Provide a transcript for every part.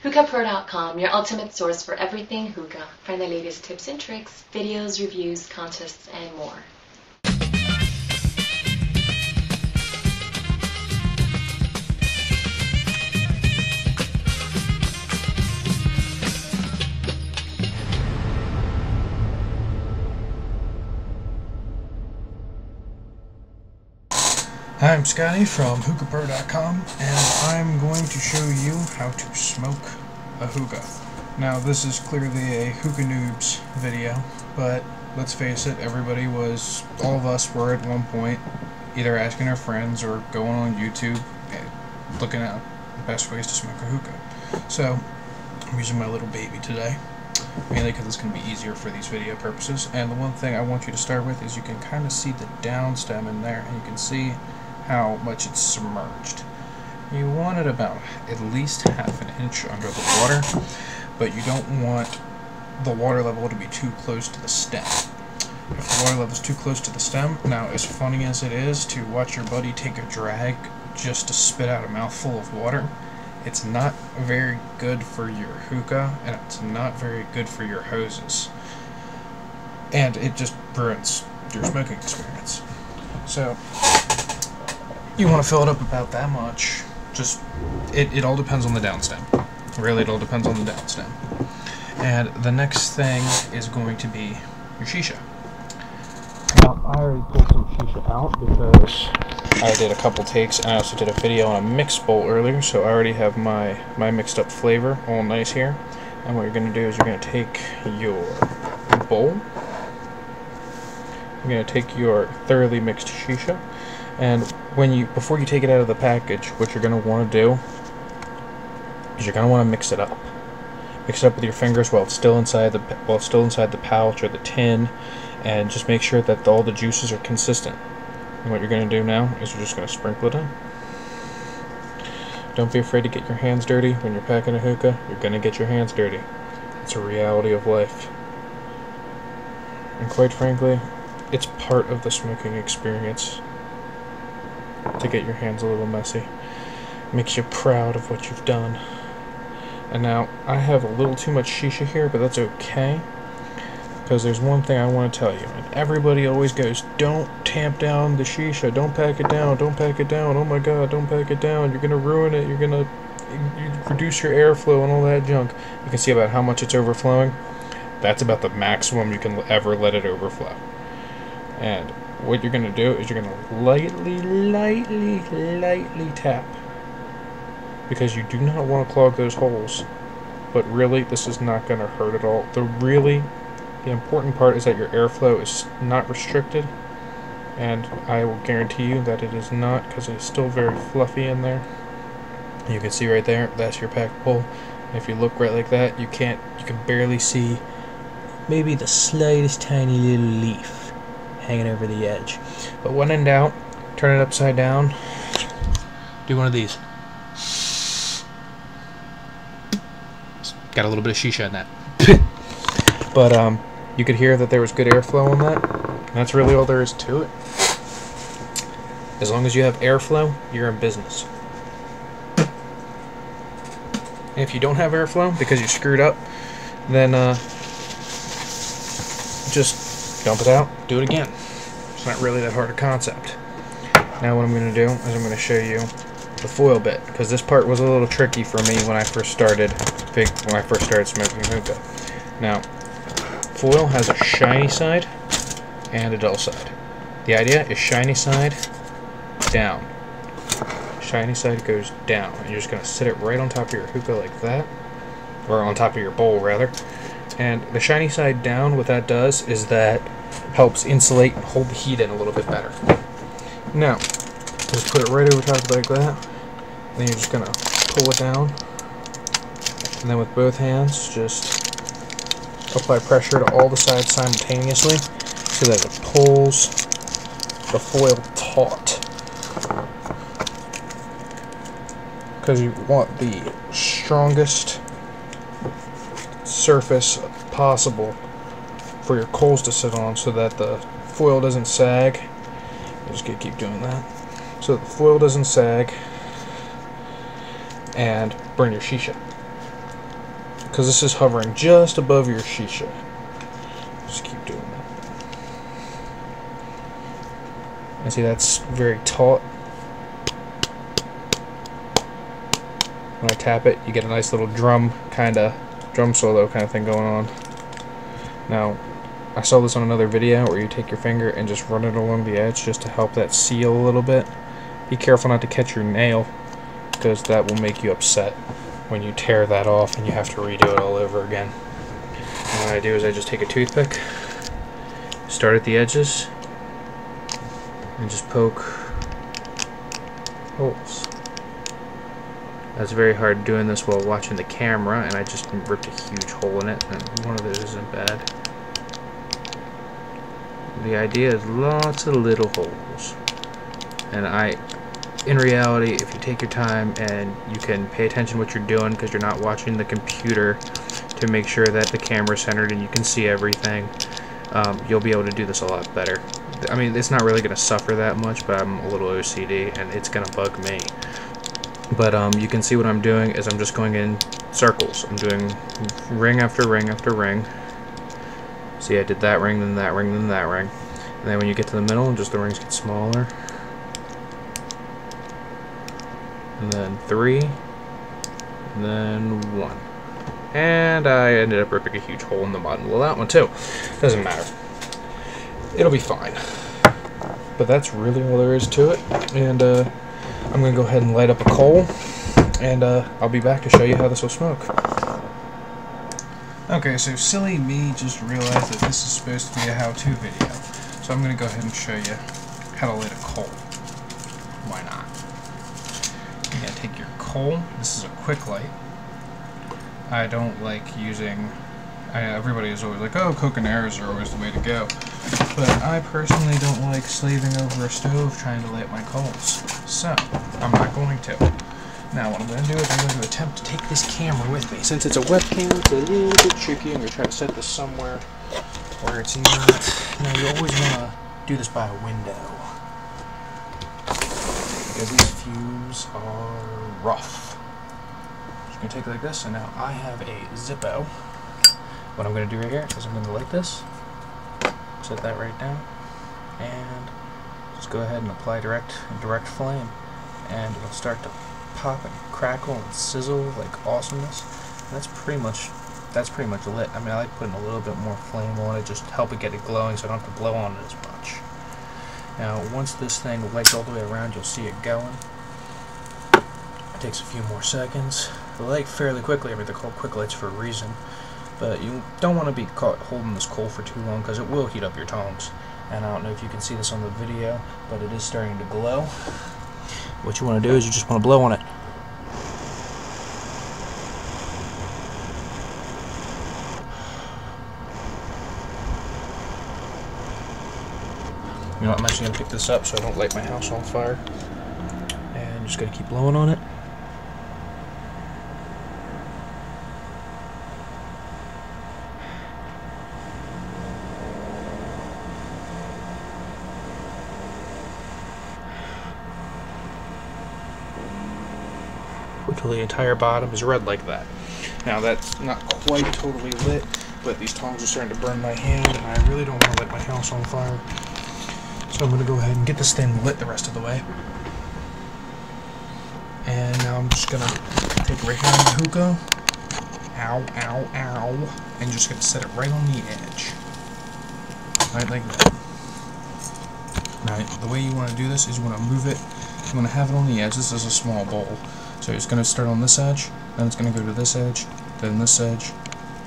hookahpro.com, your ultimate source for everything hookah. Find the latest tips and tricks, videos, reviews, contests, and more. Hi, I'm Scotty from hookah-shisha.com, and I'm going to show you how to smoke a hookah. Now, this is clearly a hookah noobs video, but let's face it, all of us were at one point either asking our friends or going on YouTube and looking at the best ways to smoke a hookah. So, I'm using my little baby today, mainly because it's going to be easier for these video purposes. And the one thing I want you to start with is you can kind of see the down stem in there, and you can see how much it's submerged. You want it about at least half an inch under the water, but you don't want the water level to be too close to the stem. If the water level is too close to the stem, now as funny as it is to watch your buddy take a drag just to spit out a mouthful of water, it's not very good for your hookah, and it's not very good for your hoses. And it just ruins your smoking experience. So, you want to fill it up about that much. Just, it all depends on the downstem. Really, it all depends on the downstem. And the next thing is going to be your shisha. Now, I already pulled some shisha out because I did a couple takes, and I also did a video on a mixed bowl earlier, so I already have my mixed up flavor all nice here. And what you're going to do is you're going to take your bowl, you're going to take your thoroughly mixed shisha, and before you take it out of the package, what you're going to want to do is you're going to want to mix it up. Mix it up with your fingers while it's still inside the pouch or the tin, and just make sure that all the juices are consistent. And what you're going to do now is you're just going to sprinkle it in. Don't be afraid to get your hands dirty when you're packing a hookah. You're going to get your hands dirty. It's a reality of life. And quite frankly, it's part of the smoking experience to get your hands a little messy. Makes you proud of what you've done. And now, I have a little too much shisha here, but that's okay, because there's one thing I want to tell you, and everybody always goes, don't tamp down the shisha, don't pack it down, don't pack it down, oh my god, don't pack it down, you're going to ruin it, you reduce your airflow and all that junk. You can see about how much it's overflowing. That's about the maximum you can ever let it overflow. And what you're going to do is you're going to lightly tap, because you do not want to clog those holes. But really, this is not going to hurt at all. The important part is that your airflow is not restricted, and I will guarantee you that it is not, because it is still very fluffy in there. You can see right there, that's your pack pull. And if you look right like that, you can barely see maybe the slightest tiny little leaf hanging over the edge. But when in doubt, turn it upside down. Do one of these. Got a little bit of shisha in that. But you could hear that there was good airflow on that. And that's really all there is to it. As long as you have airflow, you're in business. And if you don't have airflow because you screwed up, then just dump it out, do it again. It's not really that hard a concept. Now what I'm going to do is I'm going to show you the foil bit, because this part was a little tricky for me when I first started smoking hookah. Now, foil has a shiny side and a dull side. The idea is shiny side down. Shiny side goes down, and you're just going to sit it right on top of your hookah like that, or on top of your bowl rather. And the shiny side down, what that does is that helps insulate and hold the heat in a little bit better. Now, just put it right over top like that, and then you're just going to pull it down, and then with both hands just apply pressure to all the sides simultaneously so that it pulls the foil taut, because you want the strongest surface possible for your coals to sit on, so that the foil doesn't sag. I'm just gonna keep doing that so that the foil doesn't sag and burn your shisha. because this is hovering just above your shisha. Just keep doing that. And see, that's very taut. When I tap it, you get a nice little drum solo kind of thing going on. Now, I saw this on another video where you take your finger and just run it along the edge just to help that seal a little bit. Be careful not to catch your nail, because that will make you upset when you tear that off and you have to redo it all over again. And what I do is I just take a toothpick, start at the edges, and just poke holes. That's very hard doing this while watching the camera, and I just ripped a huge hole in it, and one of those isn't bad. The idea is lots of little holes. And in reality, if you take your time and you can pay attention to what you're doing, because you're not watching the computer to make sure that the camera's centered and you can see everything, you'll be able to do this a lot better. I mean, it's not really going to suffer that much, but I'm a little OCD, and it's going to bug me. But you can see what I'm doing is I'm just going in circles. I'm doing ring after ring after ring. See, I did that ring, then that ring, then that ring. And then when you get to the middle, just the rings get smaller. And then 3. And then 1. And I ended up ripping a huge hole in the bottom of that one too. Doesn't matter. It'll be fine. But that's really all there is to it. And I'm going to go ahead and light up a coal, and I'll be back to show you how this will smoke. Okay, so silly me just realized that this is supposed to be a how-to video. So I'm going to go ahead and show you how to light a coal. Why not? You're going to take your coal. This is a quick light. I don't like using... everybody is always like, oh, coconaires are always the way to go. But I personally don't like slaving over a stove trying to light my coals. So, I'm not going to. Now, what I'm going to do is I'm going to attempt to take this camera with me. Since it's a webcam, it's a little bit tricky. I'm going to try to set this somewhere where it's not... You always want to do this by a window, because these fumes are rough. Just going to take it like this, and now I have a Zippo. What I'm going to do right here is I'm going to light this, set that right down, and just go ahead and apply direct flame, and it'll start to pop and crackle and sizzle like awesomeness. And that's pretty much lit. I mean, I like putting a little bit more flame on it, just to help it get it glowing so I don't have to blow on it as much. Now, once this thing lights all the way around, you'll see it going. It takes a few more seconds. They light fairly quickly. I mean, they're called quick lights for a reason. But you don't want to be caught holding this coal for too long, because it will heat up your tongs. And I don't know if you can see this on the video, but it is starting to glow. What you want to do is you just want to blow on it. You know what, I'm actually going to pick this up so I don't light my house on fire. And just going to keep blowing on it. Until the entire bottom is red like that. Now that's not quite totally lit, but these tongs are starting to burn my hand, and I really don't want to light my house on fire. So I'm going to go ahead and get this thing lit the rest of the way. And now I'm just going to take right here on the hookah, ow, ow, ow, and just going to set it right on the edge. Right like that. Now the way you want to do this is you want to move it, you want to have it on the edge. This is a small bowl. So it's going to start on this edge, then it's going to go to this edge, then this edge,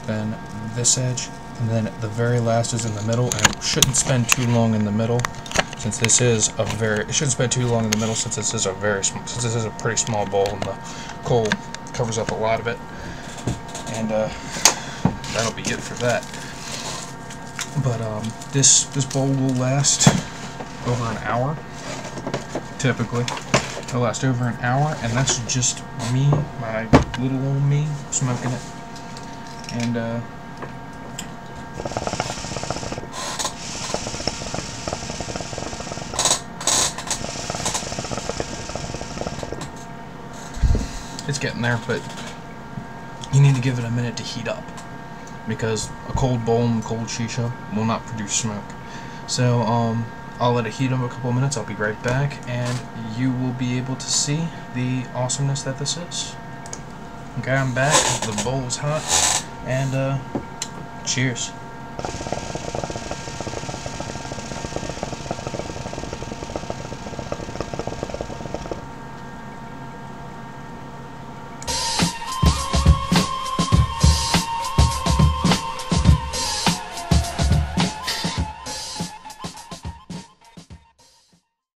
then this edge, and then the very last is in the middle, and it shouldn't spend too long in the middle, since this is a it shouldn't spend too long in the middle since this is a pretty small bowl, and the coal covers up a lot of it, and that'll be it for that. But this bowl will last over an hour, typically. It'll last over an hour, and that's just me, my little old me, smoking it. And it's getting there, but you need to give it a minute to heat up, because a cold bowl and cold shisha will not produce smoke. So I'll let it heat up a couple of minutes. I'll be right back, and you will be able to see the awesomeness that this is. Okay, I'm back. The bowl is hot, and cheers.